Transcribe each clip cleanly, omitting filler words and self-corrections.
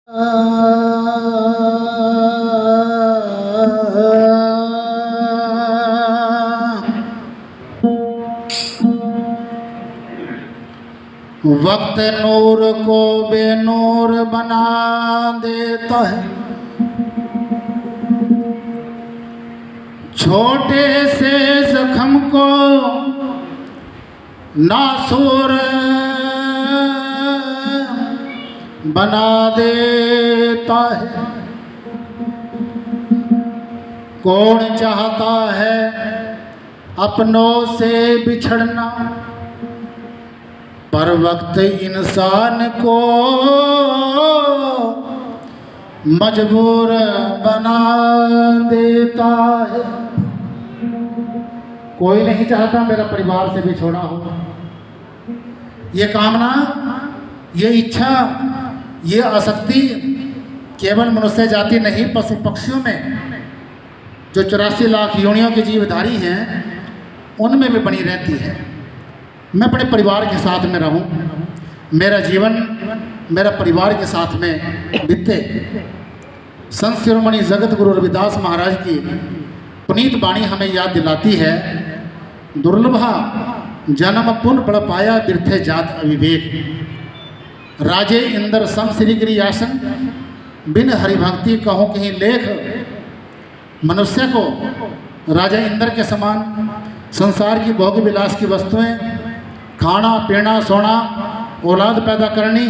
वक्त नूर को बेनूर बना देता है, छोटे से जख्म को नासूर बना देता है। कौन चाहता है अपनों से बिछड़ना, पर वक्त इंसान को मजबूर बना देता है। कोई नहीं चाहता मेरा परिवार से बिछोड़ा हो। ये कामना, ये इच्छा, ये आसक्ति केवल मनुष्य जाति नहीं, पशु पक्षियों में जो 84 लाख योनियों के जीवधारी हैं उनमें भी बनी रहती है। मैं अपने परिवार के साथ में रहूं, मेरा जीवन मेरा परिवार के साथ में बीते। संत शिरोमणि जगत गुरु रविदास महाराज की पुनीत वाणी हमें याद दिलाती है, दुर्लभा जन्म पुन बड़ पाया बिरथे जात अविवेक। राजे इंद्र सम श्री गिरि आसन, बिन हरिभक्ति कहूँ कहीं लेख। मनुष्य को राजा इंद्र के समान संसार की भोग विलास की वस्तुएं, खाना पीना सोना, औलाद पैदा करनी,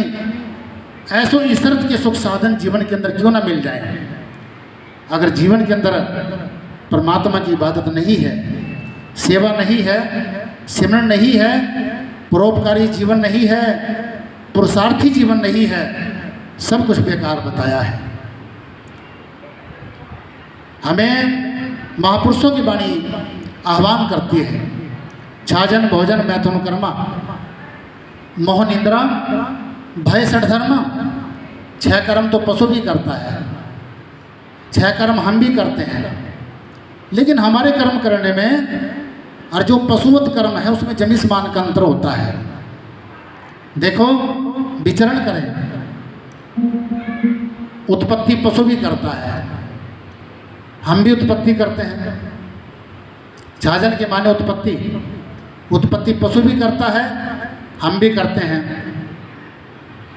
ऐसो ईश्वरत के सुख साधन जीवन के अंदर क्यों ना मिल जाए। अगर जीवन के अंदर परमात्मा की इबादत नहीं है, सेवा नहीं है, सिमरन नहीं है, परोपकारी जीवन नहीं है, पुरुषार्थी जीवन नहीं है, सब कुछ बेकार बताया है। हमें महापुरुषों की वाणी आह्वान करती है, छाजन भोजन मैथुन कर्मा, मोह निद्रा भय षडधर्म। 6 कर्म तो पशु भी करता है, 6 कर्म हम भी करते हैं, लेकिन हमारे कर्म करने में और जो पशुवत कर्म है उसमें जमीन मान का अंतर होता है। देखो, विचरण करें, उत्पत्ति पशु भी करता है, हम भी उत्पत्ति करते हैं। छाजन के माने उत्पत्ति, उत्पत्ति पशु भी करता है, हम भी करते हैं,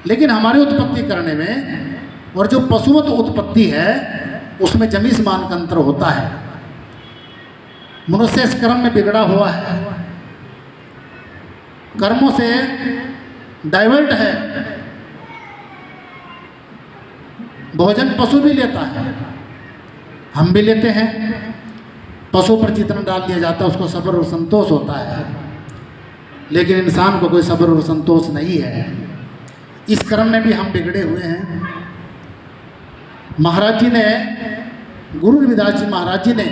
लेकिन हमारी उत्पत्ति करने में और जो पशुवत उत्पत्ति है उसमें जमीन मान का अंतर होता है। मनुष्य इस कर्म में बिगड़ा हुआ है, कर्मों से डाइवर्ट है। भोजन पशु भी लेता है, हम भी लेते हैं। पशु पर जितना डाल दिया जाता है उसको सब्र और संतोष होता है, लेकिन इंसान को कोई सब्र और संतोष नहीं है। इस कर्म में भी हम बिगड़े हुए हैं। महाराज जी ने, गुरु रविदास जी महाराज जी ने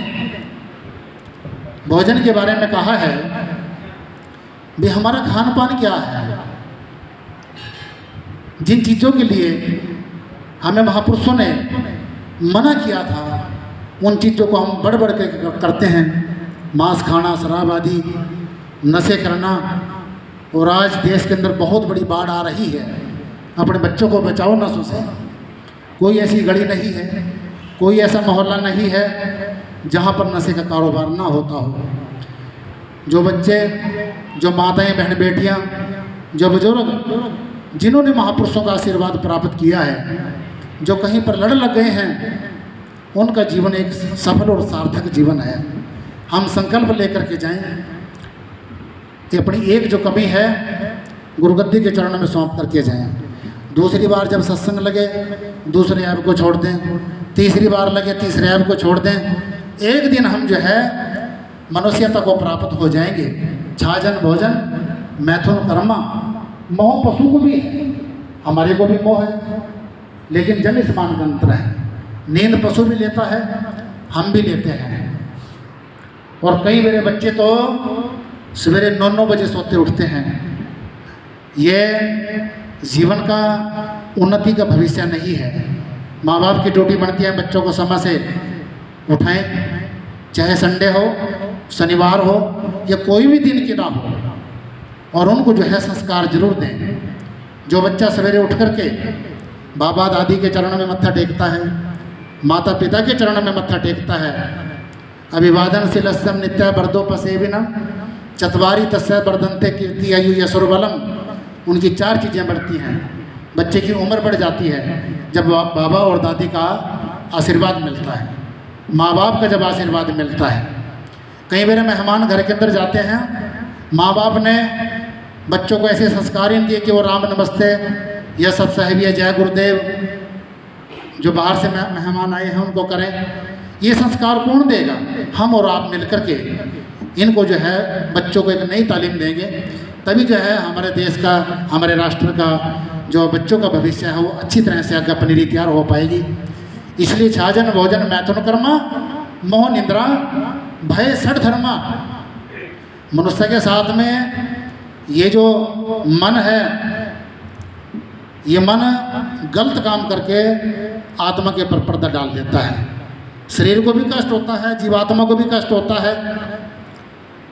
भोजन के बारे में कहा है भी हमारा खान पान क्या है। जिन चीज़ों के लिए हमें महापुरुषों ने मना किया था उन चीज़ों को हम बढ़ बढ़ के करते हैं। मांस खाना, शराब आदि, नशे करना। और आज देश के अंदर बहुत बड़ी बाढ़ आ रही है, अपने बच्चों को बचाओ नशों से। कोई ऐसी गली नहीं है, कोई ऐसा मोहल्ला नहीं है जहाँ पर नशे का कारोबार ना होता हो। जो बच्चे, जो माताएं, बहन बेटियाँ, जो बुजुर्ग जिन्होंने महापुरुषों का आशीर्वाद प्राप्त किया है, जो कहीं पर लड़ लग गए हैं, उनका जीवन एक सफल और सार्थक जीवन है। हम संकल्प लेकर के जाएं कि अपनी एक जो कमी है गुरुगद्दी के चरणों में सौंप करके जाएं। दूसरी बार जब सत्संग लगे दूसरे ऐप को छोड़ दें, तीसरी बार लगे तीसरे ऐप को छोड़ दें। एक दिन हम जो है मनुष्यता को प्राप्त हो जाएंगे। छाजन भोजन मैथुन कर्मा। मोह पशु को भी है, हमारे को भी मोह है, लेकिन जन समान का अंतर है। नींद पशु भी लेता है, हम भी लेते हैं। और कई मेरे बच्चे तो सवेरे 9-9 बजे सोते उठते हैं। ये जीवन का उन्नति का भविष्य नहीं है। माँ बाप की ड्यूटी बनती है बच्चों को समय से उठाएं, चाहे संडे हो, शनिवार हो या कोई भी दिन की ना हो, और उनको जो है संस्कार जरूर दें। जो बच्चा सवेरे उठ करके बाबा दादी के चरणों में मत्था टेकता है, माता पिता के चरणों में मत्था टेकता है। अभिवादन शिलस्यम नित्य बर्दोपसेविनम चत्वारी तस्य वर्धन्ते कीर्ति आयु यशोर्बलम। उनकी 4 चीज़ें बढ़ती हैं। बच्चे की उम्र बढ़ जाती है जब बाबा और दादी का आशीर्वाद मिलता है, माँ बाप का जब आशीर्वाद मिलता है। कई बार मेहमान घर के अंदर जाते हैं, माँ बाप ने बच्चों को ऐसे संस्कार इन दिए कि वो राम नमस्ते, यह सब साहिब, जय गुरुदेव, जो बाहर से मेहमान आए हैं उनको करें। ये संस्कार कौन देगा? हम और आप मिलकर के इनको जो है बच्चों को एक नई तालीम देंगे, तभी जो है हमारे देश का, हमारे राष्ट्र का जो बच्चों का भविष्य है वो अच्छी तरह से आगे पनीरी तैयार हो पाएगी। इसलिए छाजन भोजन मैथुन कर्मा मोह निद्रा भय षड धर्मा। मनुष्य के साथ में ये जो मन है, ये मन गलत काम करके आत्मा के ऊपर पर्दा डाल देता है। शरीर को भी कष्ट होता है, जीवात्मा को भी कष्ट होता है,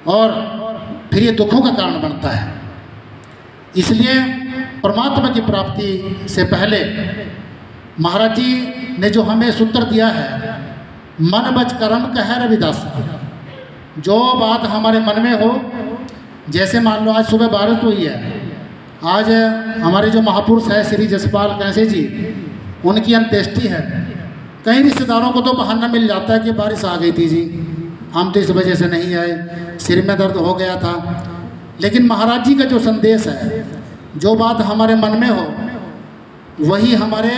और फिर ये दुखों का कारण बनता है। इसलिए परमात्मा की प्राप्ति से पहले महाराज जी ने जो हमें सूत्र दिया है, मन बच कर्म कह रविदास। जो बात हमारे मन में हो, जैसे मान लो आज सुबह बारिश हुई है, आज हमारे जो महापुरुष है श्री जसपाल कैसे जी, उनकी अंत्येष्टि है। कई रिश्तेदारों को तो बहाना मिल जाता है कि बारिश आ गई थी जी, हम तो इस वजह से नहीं आए, सिर में दर्द हो गया था। लेकिन महाराज जी का जो संदेश है, जो बात हमारे मन में हो वही हमारे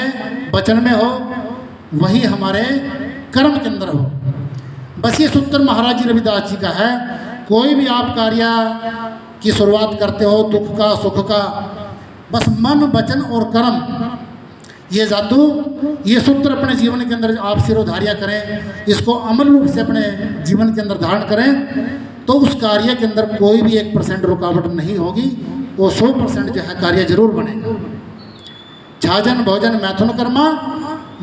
वचन में हो, वही हमारे कर्म के अंदर हो। बस ये सूत्र महाराज जी रविदास जी का है। कोई भी आप कार्य की शुरुआत करते हो, दुख का सुख का, बस मन वचन और कर्म, ये जादू, ये सूत्र अपने जीवन के अंदर आप सिरोधार्य करें, इसको अमल रूप से अपने जीवन के अंदर धारण करें, तो उस कार्य के अंदर कोई भी 1% रुकावट नहीं होगी, वो 100% जो है कार्य जरूर बनेगा। छाजन भोजन मैथुन कर्मा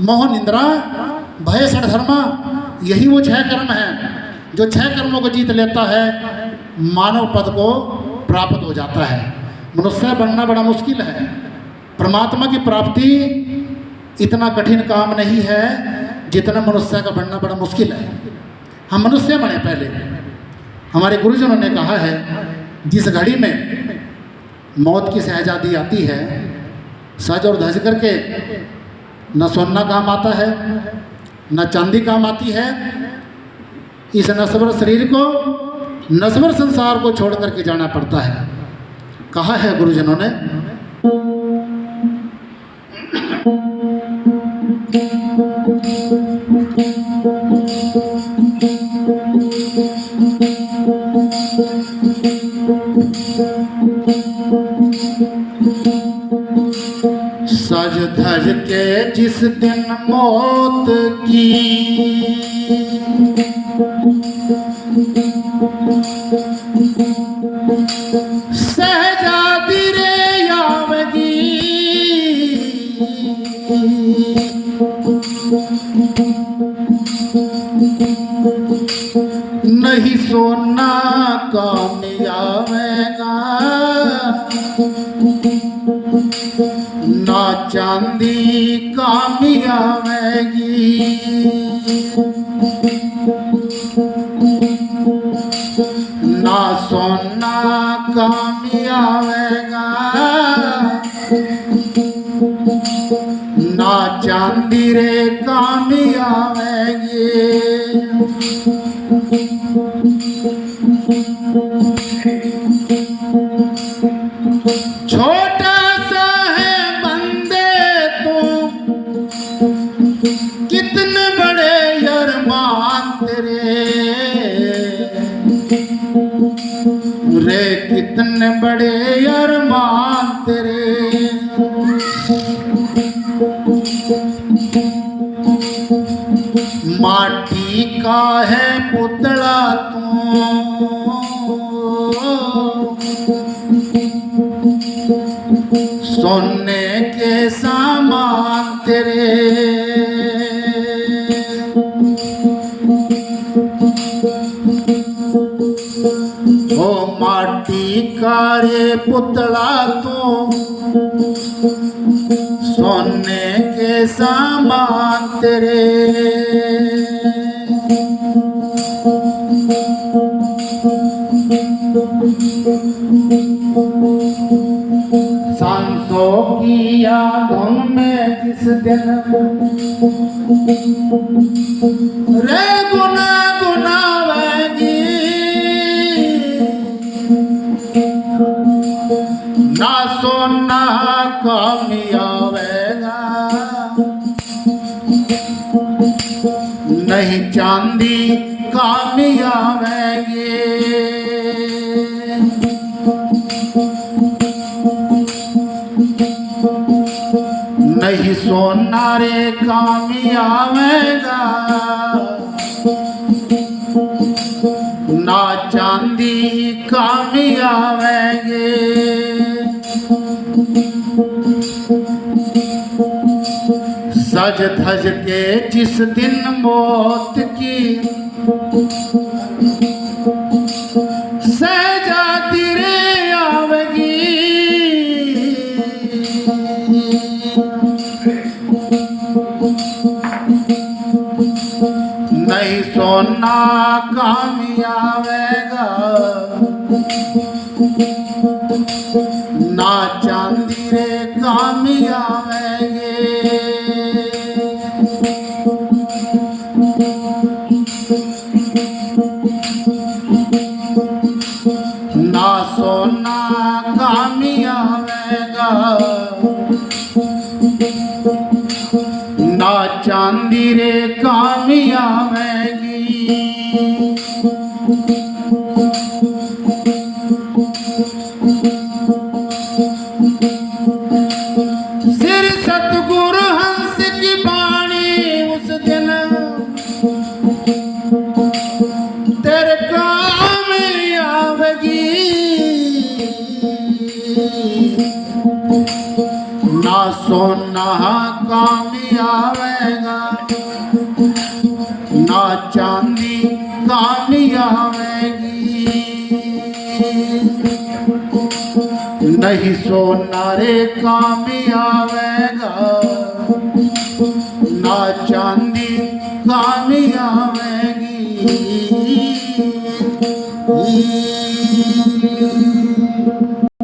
मोह निंद्रा भय षड धर्मा, यही वो 6 कर्म हैं जो 6 कर्मों को जीत लेता है, मानव पद को प्राप्त हो जाता है। मनुष्य बनना बड़ा मुश्किल है, परमात्मा की प्राप्ति इतना कठिन काम नहीं है जितना मनुष्य का बनना बड़ा मुश्किल है। हम मनुष्य बने पहले। हमारे गुरुजनों ने कहा है, जिस घड़ी में मौत की शहजादी आती है, सज और धज करके न सोना काम आता है, न चांदी काम आती है, इस नश्वर शरीर को, नश्वर संसार को छोड़ करके जाना पड़ता है। कहा है गुरुजनों ने, सज धज के जिस दिन मौत की शहजादी रे आवेगी, नहीं सोना काम आवेगा, ना चांदी काम आवेगी, ना सोना काम आवेगा, ना चांदी रे काम आवेगी। छोटा सा है बंदे तू, कितने बड़े अरमान तेरे रे, कितने बड़े अरमान तेरे। माटी का है पुतला तू, सोने के सामान तेरे। ओ माटी का रे पुतला तू, सोने के सामान तेरे सांसों की यादों में जिस दिन रे गुना गुनावेगी ना सोना कामयावेगा नहीं चांदी कामयावेगी नहीं सोना रे कामयावेगा ना चांदी कामयावेगे सज धज के जिस दिन मौत की सजाती रे आवेगी नहीं सोना कामयावेगा ना चांदी रे कामयावेगे ना सोना कामयावेगा ना चांदी रे कामयावेगी सिर सतगुरु हंस की बाणी उस दिन तेरे काम आवेगी ना सोना कामयावेगा ना चांदी कामयावेगी नहीं सोना रे कामयावेगा ना चांदी